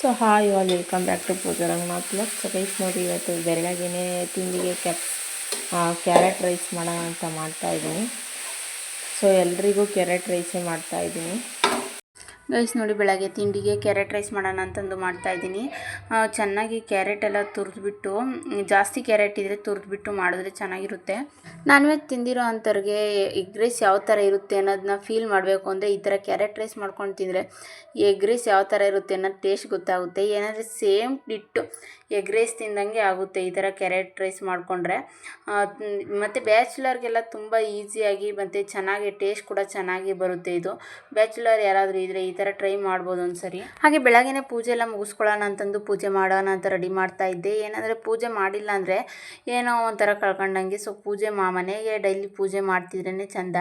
So hi all welcome back to Pooja Ranganath blog. So guys ನೋಡಿ, ಇವತ್ತು ಬೆಳಗ್ಗೆನೇ ತಿಂಡಿಗೆ ಕ್ಯಾರೆಟ್ ರೈಸ್ ಮಾಡೋಣ ಅಂತ ಮಾಡ್ತಾಯಿದ್ದೀನಿ. ಸೊ ಎಲ್ರಿಗೂ ಕ್ಯಾರೆಟ್ ರೈಸೇ ಮಾಡ್ತಾಯಿದ್ದೀನಿ. ಗೈಸ್ ನೋಡಿ, ಬೆಳಗ್ಗೆ ತಿಂಡಿಗೆ ಕ್ಯಾರೆಟ್ ರೈಸ್ ಮಾಡೋಣ ಅಂತಂದು ಮಾಡ್ತಾಯಿದ್ದೀನಿ. ಚೆನ್ನಾಗಿ ಕ್ಯಾರೆಟ್ ಎಲ್ಲ ತುರಿದ್ಬಿಟ್ಟು, ಜಾಸ್ತಿ ಕ್ಯಾರೆಟ್ ಇದ್ದರೆ ತುರಿದ್ಬಿಟ್ಟು ಮಾಡಿದ್ರೆ ಚೆನ್ನಾಗಿರುತ್ತೆ. ನಾನ್ ವೆಜ್ ತಿಂದಿರೋ ಅಂಥವ್ರಿಗೆ ಎಗ್ ರೈಸ್ ಯಾವ ಥರ ಇರುತ್ತೆ ಅನ್ನೋದನ್ನ ಫೀಲ್ ಮಾಡಬೇಕು ಅಂದರೆ ಈ ಥರ ಕ್ಯಾರೆಟ್ ರೈಸ್ ಮಾಡ್ಕೊಂಡು ತಿಂದರೆ ಎಗ್ ರೈಸ್ ಯಾವ ಥರ ಇರುತ್ತೆ ಅನ್ನೋದು ಟೇಸ್ಟ್ ಗೊತ್ತಾಗುತ್ತೆ. ಏನಾದರೆ ಸೇಮ್ ಡಿಟ್ಟು ಎಗ್ ರೈಸ್ ತಿಂದಂಗೆ ಆಗುತ್ತೆ ಈ ಥರ ಕ್ಯಾರೆಟ್ ರೈಸ್ ಮಾಡಿಕೊಂಡ್ರೆ. ಮತ್ತು ಬ್ಯಾಚುಲರ್ಗೆಲ್ಲ ತುಂಬ ಈಸಿಯಾಗಿ ಮತ್ತು ಚೆನ್ನಾಗಿ ಟೇಸ್ಟ್ ಕೂಡ ಚೆನ್ನಾಗಿ ಬರುತ್ತೆ. ಇದು ಬ್ಯಾಚುಲರ್ ಯಾರಾದರೂ ಇದ್ದರೆ ಈ ಥರ ಟ್ರೈ ಮಾಡ್ಬೋದು ಒಂದ್ಸರಿ. ಹಾಗೆ ಬೆಳಗ್ಗೆನೇ ಪೂಜೆ ಎಲ್ಲ ಮುಗಿಸ್ಕೊಳ್ಳೋಣ ಅಂತಂದು ಪೂಜೆ ಮಾಡೋಣ ಅಂತ ರೆಡಿ ಮಾಡ್ತಾ ಇದ್ದೆ. ಏನಂದರೆ ಪೂಜೆ ಮಾಡಿಲ್ಲ ಅಂದರೆ ಏನೋ ಒಂಥರ ಕಳ್ಕೊಂಡಂಗೆ. ಸೊ ಪೂಜೆ ಮನೆಗೆ ಡೈಲಿ ಪೂಜೆ ಮಾಡ್ತಿದ್ರೇ ಚೆಂದ,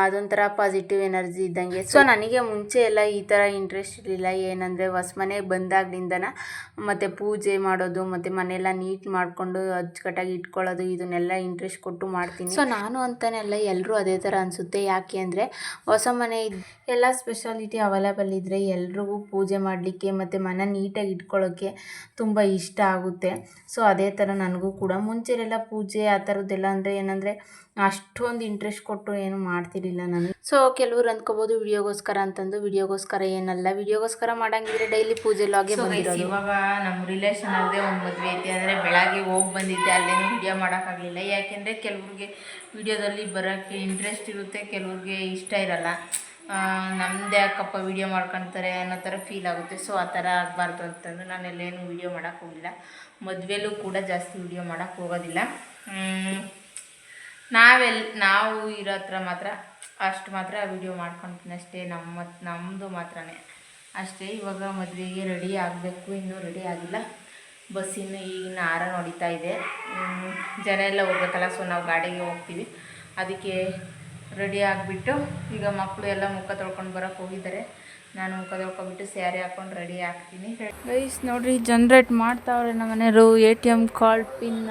ಅದೊಂಥರ ಪಾಸಿಟಿವ್ ಎನರ್ಜಿ ಇದ್ದಂಗೆ. ಸೊ ನನಗೆ ಮುಂಚೆ ಎಲ್ಲ ಈ ಥರ ಇಂಟ್ರೆಸ್ಟ್ ಇರಲಿಲ್ಲ. ಏನಂದರೆ ಹೊಸ ಮನೆಗೆ ಬಂದಾಗ್ಲಿಂದನ ಮತ್ತು ಪೂಜೆ ಮಾಡೋದು ಮತ್ತು ಮನೆಯೆಲ್ಲ ನೀಟ್ ಮಾಡಿಕೊಂಡು ಅಚ್ಚುಕಟ್ಟಾಗಿ ಇಟ್ಕೊಳ್ಳೋದು, ಇದನ್ನೆಲ್ಲ ಇಂಟ್ರೆಸ್ಟ್ ಕೊಟ್ಟು ಮಾಡ್ತೀನಿ. ಸೊ ನಾನು ಅಂತಲೇ ಅಲ್ಲ, ಎಲ್ಲರೂ ಅದೇ ಥರ ಅನಿಸುತ್ತೆ. ಯಾಕೆ ಅಂದರೆ ಹೊಸ ಮನೆ ಎಲ್ಲ ಸ್ಪೆಷಾಲಿಟಿ ಅವೈಲೇಬಲ್ ಇದ್ದರೆ ಎಲ್ರಿಗೂ ಪೂಜೆ ಮಾಡಲಿಕ್ಕೆ ಮತ್ತು ಮನೆ ನೀಟಾಗಿ ಇಟ್ಕೊಳ್ಳೋಕ್ಕೆ ತುಂಬ ಇಷ್ಟ ಆಗುತ್ತೆ. ಸೊ ಅದೇ ಥರ ನನಗೂ ಕೂಡ ಮುಂಚೆಲ್ಲ ಪೂಜೆ ಆ ಥರದ್ದೆಲ್ಲ ಅಂದರೆ ಏನಂದರೆ ಅಷ್ಟೊಂದು ಇಂಟ್ರೆಸ್ಟ್ ಕೊಟ್ಟು ಏನು ಮಾಡ್ತಿರಲಿಲ್ಲ ನಾನು. ಸೊ ಕೆಲವ್ರು ಅಂದ್ಕೋಬೋದು ವಿಡಿಯೋಗೋಸ್ಕರ ಅಂತಂದು. ವಿಡಿಯೋಗೋಸ್ಕರ ಏನಲ್ಲ, ವಿಡಿಯೋಗೋಸ್ಕರ ಮಾಡಂಗಿದ್ರೆ ಡೈಲಿ ಪೂಜೆ ಲಾಗೆ ಬಂದಿರೋದು. ಇವಾಗ ನಮ್ಮ ರಿಲೇಷನಲ್ಲೇ ಒಂದು ಮದುವೆ ಐತೆ ಅಂದರೆ ಬೆಳಗ್ಗೆ ಹೋಗಿ ಬಂದಿದ್ದೆ, ಅಲ್ಲೇನು ವಿಡಿಯೋ ಮಾಡೋಕ್ಕಾಗಲಿಲ್ಲ. ಯಾಕೆಂದರೆ ಕೆಲವ್ರಿಗೆ ವಿಡಿಯೋದಲ್ಲಿ ಬರೋಕ್ಕೆ ಇಂಟ್ರೆಸ್ಟ್ ಇರುತ್ತೆ, ಕೆಲವ್ರಿಗೆ ಇಷ್ಟ ಇರಲ್ಲ. ನಮ್ಮದೇ ಯಾಕಪ್ಪ ವಿಡಿಯೋ ಮಾಡ್ಕೊತಾರೆ ಅನ್ನೋ ಥರ ಫೀಲ್ ಆಗುತ್ತೆ. ಸೊ ಆ ಥರ ಆಗಬಾರ್ದು ಅಂತಂದು ನಾನೆಲ್ಲೇನು ವಿಡಿಯೋ ಮಾಡೋಕ್ಕೆ ಹೋಗಿಲ್ಲ. ಮದುವೆಲೂ ಕೂಡ ಜಾಸ್ತಿ ವಿಡಿಯೋ ಮಾಡೋಕ್ಕೆ ಹೋಗೋದಿಲ್ಲ. ನಾವು ಇರೋ ಹತ್ರ ಮಾತ್ರ ಅಷ್ಟು ಮಾತ್ರ ವಿಡಿಯೋ ಮಾಡ್ಕೊತೀನಿ ಅಷ್ಟೇ. ನಮ್ಮದು ಮಾತ್ರನೇ ಅಷ್ಟೇ. ಇವಾಗ ಮದುವೆಗೆ ರೆಡಿ ಆಗಬೇಕು, ಇನ್ನೂ ರೆಡಿ ಆಗಿಲ್ಲ. ಬಸ್ಸಿನ್ನು ಈಗಿನ ಹಾರನ್ ಹೊಡಿತಾ ಇದೆ, ಜನ ಎಲ್ಲ ಹೋಗ್ಬೇಕಲ್ಲ. ಸೊ ನಾವು ಗಾಡಿಗೆ ಹೋಗ್ತೀವಿ, ಅದಕ್ಕೆ ರೆಡಿ ಆಗಿಬಿಟ್ಟು ಈಗ ಮಕ್ಕಳು ಎಲ್ಲ ಮುಖ ತೊಳ್ಕೊಂಡು ಬರೋಕ್ಕೆ ಹೋಗಿದ್ದಾರೆ. ನಾನು ಮುಖ ತೊಳ್ಕೊಬಿಟ್ಟು ಸ್ಯಾರಿ ಹಾಕ್ಕೊಂಡು ರೆಡಿ ಆಗ್ತೀನಿ. ಗೈಸ್ ನೋಡಿರಿ, ಜನ್ರೇಟ್ ಮಾಡ್ತಾವ್ರೆ ನಮ್ಮ ಮನೆಯವರು ATM card pin.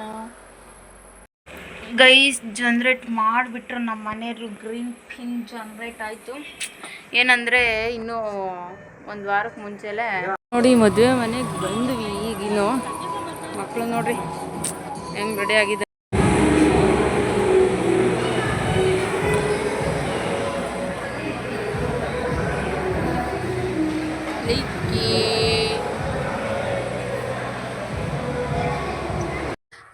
Guys generate ಮಾಡಿಬಿಟ್ರು ನಮ್ಮ ಮನೆಯವರು. ಗ್ರೀನ್ ಪಿನ್ ಜನ್ರೇಟ್ ಆಯಿತು. ಏನಂದರೆ ಇನ್ನೂ ಒಂದು ವಾರಕ್ಕೆ ಮುಂಚೆಲೇ ನೋಡಿ ಮದುವೆ ಮನೆಗೆ ಬಂದ್ವಿ. ಈಗಿನ್ನು ಮಕ್ಕಳು ನೋಡ್ರಿ ಹೆಂಗೆ ರೆಡಿ ಆಗಿದೆ.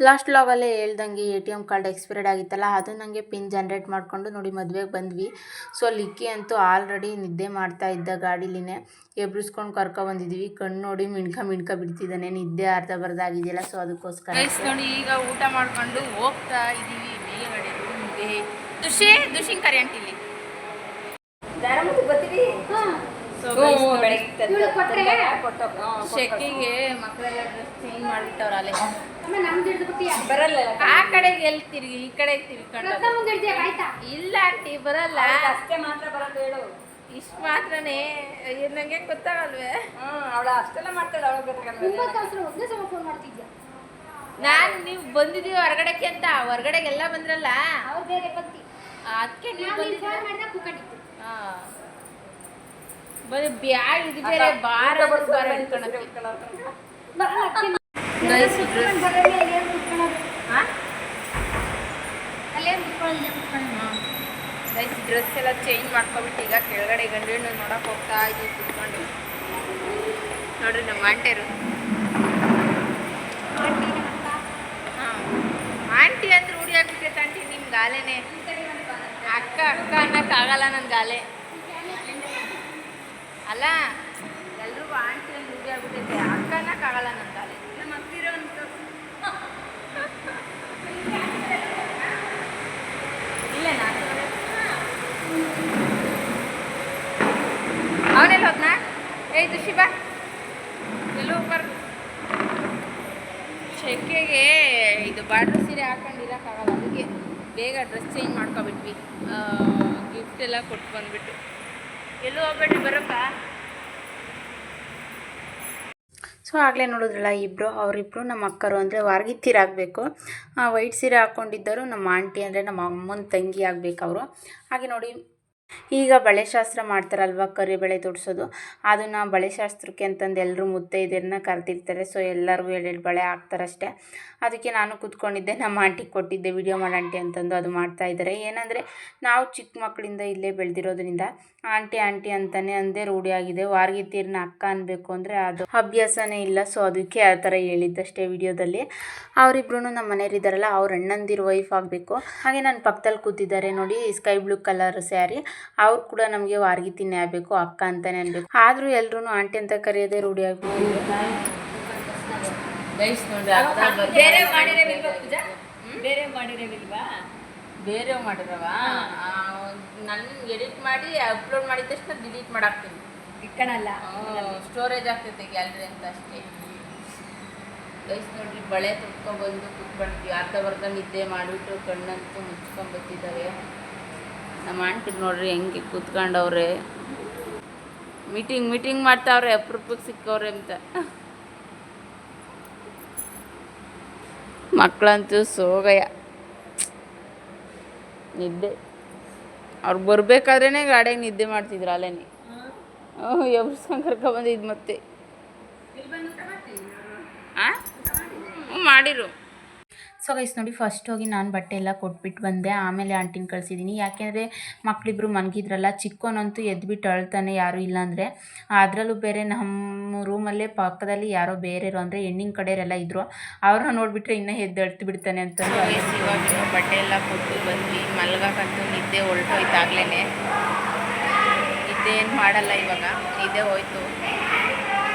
ಲಾಸ್ಟ್ ಲಾಗಲ್ಲೇ ಹೇಳ್ದಂಗೆ ATM ಕಾರ್ಡ್ ಎಕ್ಸ್ಪೈರ್ಡ್ ಆಗಿತ್ತಲ್ಲ, ಅದು ನನಗೆ ಪಿನ್ ಜನ್ರೇಟ್ ಮಾಡಿಕೊಂಡು ನೋಡಿ ಮದುವೆಗೆ ಬಂದ್ವಿ. ಸೊ ಲಿಕ್ಕಿ ಅಂತೂ ಆಲ್ರೆಡಿ ನಿದ್ದೆ ಮಾಡ್ತಾ ಇದ್ದ ಗಾಡೀಲಿನೇ ಎಬ್ರಿಸ್ಕೊಂಡು ಕರ್ಕೊಬಂದಿದ್ದೀವಿ. ಕಣ್ಣು ನೋಡಿ ಮಿಣ್ಕ ಬಿಡ್ತಿದ್ದಾನೆ, ನಿದ್ದೆ ಅರ್ಧ ಬರ್ದಾಗಿದೆಯಲ್ಲ. ಸೊ ಅದಕ್ಕೋಸ್ಕರ ನೋಡಿ ಈಗ ಊಟ ಮಾಡ್ಕೊಂಡು ಹೋಗ್ತಾ ಇದ್ದೀವಿ ಮೇಲ್ಗಡೆ ರೂಮ್ಗೆ. ದುಷಿಂಗ್ ಕರೆಂಟಿಲ್ಲಿ ಶೆಕೆಗೆ ಮಕ್ಕಳೆಲ್ಲ ಡ್ರೆಸ್ ಚೇಂಜ್ ಮಾಡಿಬಿಟ್ಟವ್ರ. ಅಲ್ಲೇ ಬರಲ್ಲ, ಆ ಕಡೆಗೆ ಎಲ್ಲಿ ತಿರುಗಿ ಈ ಕಡೆಗೆ ತಿರ್ಕೊಂಡು ಇಲ್ಲ ಆಂಟಿ ಬರಲ್ಲ, ಅಷ್ಟೇ ಮಾತ್ರ ಬರೋದು ಹೇಳು. ಇಷ್ಟು ಮಾತ್ರನೇ ನಂಗೆ ಗೊತ್ತಾಗಲ್ವೇ? ಅವಳ ಅಷ್ಟೆಲ್ಲ ಮಾಡ್ತಾಳೆ, ಅವಳು ಗೊತ್ತಾಗಲ್ಲ. ನಾನು ನೀವು ಬಂದಿದ್ದೀವಿ ಹೊರಗಡೆಗೆ ಅಂತ, ಹೊರಗಡೆಗೆಲ್ಲ ಬಂದ್ರಲ್ಲ ಅದಕ್ಕೆ ನೀವು ಬಂದಿದ್ದೀವಿ. ಹಾಂ ಬರೀ ಬ್ಯಾಗ್ ಇದು ಬೇರೆ ಬಾರ ಡ್ರೆಸ್ ಎಲ್ಲ ಚೇಂಜ್ ಮಾಡ್ಕೊಬಿಟ್ಟು ಈಗ ಕೆಳಗಡೆ ಗಂಡು ನೋಡಕ್ಕೆ ಹೋಗ್ತಾ ಇದ್ದೀವಿ ಕುತ್ಕೊಂಡು. ನೋಡ್ರಿ ನಮ್ಮ ಆಂಟಿಯರು. ಹಾಂ ಆಂಟಿ ಅಂದ್ರೆ ರೂಢಿ ಆಗ್ಬಿಟ್ಟೈತೆ ಆಂಟಿ ನಿಮ್ಗೆ ಗಾಲೆನೇ. ಅಕ್ಕ ಅನ್ನೋಕ್ಕಾಗಲ್ಲ ನನ್ನ ಗಾಲೆ ಅಲ್ಲ, ಎಲ್ರಿಗೂ ಆಂಟಿ ಅಂತ ರೂಢಿ ಆಗ್ಬಿಟ್ಟೈತೆ. ಅಕ್ಕ ಅನ್ನೋಕ್ಕಾಗಲ್ಲ ನನ್ನ ಗಾಲೆ. ನಮ್ಮ ಅಕ್ಕಿರೋ ಇಲ್ಲ ನಾನು ಅವನೆಲ್ಲ ಹೋದ್ನಾ? ದುಷಿ ಬಾ, ಎಲ್ಲೂ ಹೋಗ್ಬಾರ್ದು. ಶೆಕೆಗೆ ಇದು ಬಾರ್ಡ್ರ್ ಸೀರೆ ಹಾಕೊಂಡಿರೋಕ್ಕಾಗಲ್ಲ, ಅದಕ್ಕೆ ಬೇಗ ಡ್ರೆಸ್ ಚೇಂಜ್ ಮಾಡ್ಕೊಬಿಟ್ವಿ. ಗಿಫ್ಟ್ ಎಲ್ಲ ಕೊಟ್ಟು ಬಂದುಬಿಟ್ಟು ಎಲ್ಲೂ ಹೋಗ್ಬೇಡ್ರಿ ಬರೋಕ್ಕ. ಸೊ ಆಗಲೇ ನೋಡಿದ್ರಲ್ಲ ಅವರಿಬ್ಬರು ನಮ್ಮ ಅಕ್ಕರು ಅಂದರೆ ವಾರ್ಗಿತ್ತೀರಾಗಬೇಕು. ವೈಟ್ ಸೀರೆ ಹಾಕ್ಕೊಂಡಿದ್ದರು ನಮ್ಮ ಆಂಟಿ ಅಂದರೆ ನಮ್ಮ ಅಮ್ಮನ ತಂಗಿ ಆಗಬೇಕು ಅವರು. ಹಾಗೆ ನೋಡಿ ಈಗ ಬಳೆಶಾಸ್ತ್ರ ಮಾಡ್ತಾರಲ್ವ, ಕರಿಬಳೆ ತೊಡಿಸೋದು, ಅದನ್ನು ಬಳೆಶಾಸ್ತ್ರಕ್ಕೆ ಅಂತಂದು ಎಲ್ಲರೂ ಮುತ್ತೈದೆಯರನ್ನ ಕರೆದಿರ್ತಾರೆ. ಸೊ ಎಲ್ಲರಿಗೂ ಎರಡೆರಡು ಬಳೆ ಹಾಕ್ತಾರಷ್ಟೇ. ಅದಕ್ಕೆ ನಾನು ಕೂತ್ಕೊಂಡಿದ್ದೆ, ನಮ್ಮ ಆಂಟಿಗೆ ಕೊಟ್ಟಿದ್ದೆ ವಿಡಿಯೋ ಮಾಡಿ ಆಂಟಿ ಅಂತಂದು. ಅದು ಮಾಡ್ತಾಯಿದ್ದಾರೆ. ಏನಂದರೆ ನಾವು ಚಿಕ್ಕ ಮಕ್ಕಳಿಂದ ಇಲ್ಲೇ ಬೆಳೆದಿರೋದ್ರಿಂದ ಆಂಟಿ ಆಂಟಿ ಅಂತಲೇ ಅಂದೇ ರೂಢಿಯಾಗಿದೆ. ವಾರ್ಗಿತ್ತೀರನ್ನ ಅಕ್ಕ ಅನ್ಬೇಕು ಅಂದರೆ ಅದು ಅಭ್ಯಾಸನೇ ಇಲ್ಲ. ಸೊ ಅದಕ್ಕೆ ಆ ಥರ ಹೇಳಿದ್ದಷ್ಟೇ ವಿಡಿಯೋದಲ್ಲಿ. ಅವರಿಬ್ರು ನಮ್ಮ ಮನೆಯವರಿದ್ದಾರಲ್ಲ, ಅವ್ರ ಅಣ್ಣಂದಿರ ವೈಫ್ ಆಗಬೇಕು. ಹಾಗೆ ನನ್ನ ಪಕ್ಕದಲ್ಲಿ ಕೂತಿದ್ದಾರೆ ನೋಡಿ, ಸ್ಕೈ ಬ್ಲೂ ಕಲರ್ ಸ್ಯಾರಿ. ಅವ್ರು ಕೂಡ ನಮಗೆ ವಾರ್ಗಿತಿನೇ ಆಗಬೇಕು, ಅಕ್ಕ ಅಂತಲೇ ಅನ್ಬೇಕು. ಆದರೂ ಎಲ್ಲರೂ ಆಂಟಿ ಅಂತ ಕರೆಯೋದೇ ರೂಢಿ ಆಗ್ಬಿಟ್ಟಿದೆ. ಬೇರೆ ಮಾಡಿರವ ನನ್ನ ಎಡಿಟ್ ಮಾಡಿ ಅಪ್ಲೋಡ್ ಮಾಡಿದ ತಕ್ಷಣ ಡಿಲೀಟ್ ಮಾಡಾಕ್ತೀನಿ. ಇಕ್ಕಣಲ್ಲ, ಸ್ಟೋರೇಜ್ ಆಗ್ತೈತೆ ಗ್ಯಾಲರಿ ಅಂತ ಅಷ್ಟೇ. ಗೈಸ್ ನೋಡ್ರಿ, ಬಳೆ ತುಟ್ಕೊಂಡ್ಬಂದು ಕುತ್ಕೊಂಡಿದ್ವಿ. ಅರ್ಧ ನಿದ್ದೆ ಮಾಡಿಬಿಟ್ಟು ಕಣ್ಣಂತೂ ಮುಚ್ಕೊಂಡ್ಬತ್ತಿದ್ದಾರೆ. ನಮ್ಮ ಆಂಟಿ ನೋಡ್ರಿ ಹೆಂಗೆ ಕೂತ್ಕೊಂಡವ್ರೆ, ಮೀಟಿಂಗ್ ಮಾಡ್ತಾವ್ರೆ, ಅಪರೂಪಕ್ಕೆ ಸಿಕ್ಕವ್ರೆ ಅಂತ. ಮಕ್ಕಳಂತೂ ಸೋಗಯ ನಿದ್ದೆ. ಅವ್ರು ಬರಬೇಕಾದ್ರೇ ಗಾಡಿಯಾಗ ನಿದ್ದೆ ಮಾಡ್ತಿದ್ರು ಅಲ್ಲೇನೆ. ಎಬ್ಸ್ಕೊಂಡು ಕರ್ಕೊಬಂದಿದ್ದು ಮತ್ತೆ ಮಾಡಿರು. ಸೊ ಗೈಸ್ ನೋಡಿ, ಫಸ್ಟ್ ಹೋಗಿ ನಾನು ಬಟ್ಟೆ ಎಲ್ಲ ಕೊಟ್ಬಿಟ್ಟು ಬಂದೆ. ಆಮೇಲೆ ಆಂಟಿನ ಕಳಿಸಿದ್ದೀನಿ. ಯಾಕೆಂದರೆ ಮಕ್ಕಳಿಬ್ರು ಮಲಗಿದ್ರಲ್ಲ, ಚಿಕ್ಕೋನಂತೂ ಎದ್ಬಿಟ್ಟು ಅಳ್ತಾನೆ ಯಾರೂ ಇಲ್ಲಾಂದರೆ. ಅದರಲ್ಲೂ ಬೇರೆ ನಮ್ಮ ರೂಮಲ್ಲೇ ಪಕ್ಕದಲ್ಲಿ ಯಾರೋ ಬೇರೆಯವರು ಅಂದರೆ ಹೆಣ್ಣಿನ ಕಡೆಯವರೆಲ್ಲ ಇದ್ದರು. ಅವ್ರನ್ನ ನೋಡಿಬಿಟ್ರೆ ಇನ್ನೂ ಎದ್ದು ಅಳ್ತು ಬಿಡ್ತಾನೆ ಅಂತ. ಇವಾಗ ಬಟ್ಟೆ ಎಲ್ಲ ಕೊಟ್ಟು ಬಂದ್ವಿ. ಮಲ್ಗಕ್ಕಂತೂ ನಿದ್ದೆ ಹೊರಟೋಯ್ತಾಗ್ಲೇ. ನಿದ್ದೆ ಏನು ಮಾಡಲ್ಲ ಇವಾಗ, ನಿದ್ದೆ ಹೋಯ್ತು.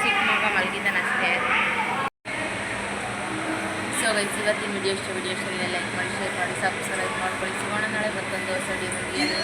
ಚಿಕ್ಕ ಮಗ ಮಲಗಿದ್ದಾನಷ್ಟೇ. ಸೊ ಗೈಸ್, ಇವತ್ತಿನ ವಿಡಿಯೋ ಇಷ್ಟ ಲೈಕ್ ಮಾಡಿ, ಶೇರ್ ಮಾಡಿ, ಸಬ್ಸ್ಕ್ರೈಬ್ ಮಾಡ್ಕೊಳ್ಳಿ. ಸಿಗೋಣ ನಾಳೆ ಮತ್ತೊಂದು ಹೊಸ ವಿಡಿಯೋ.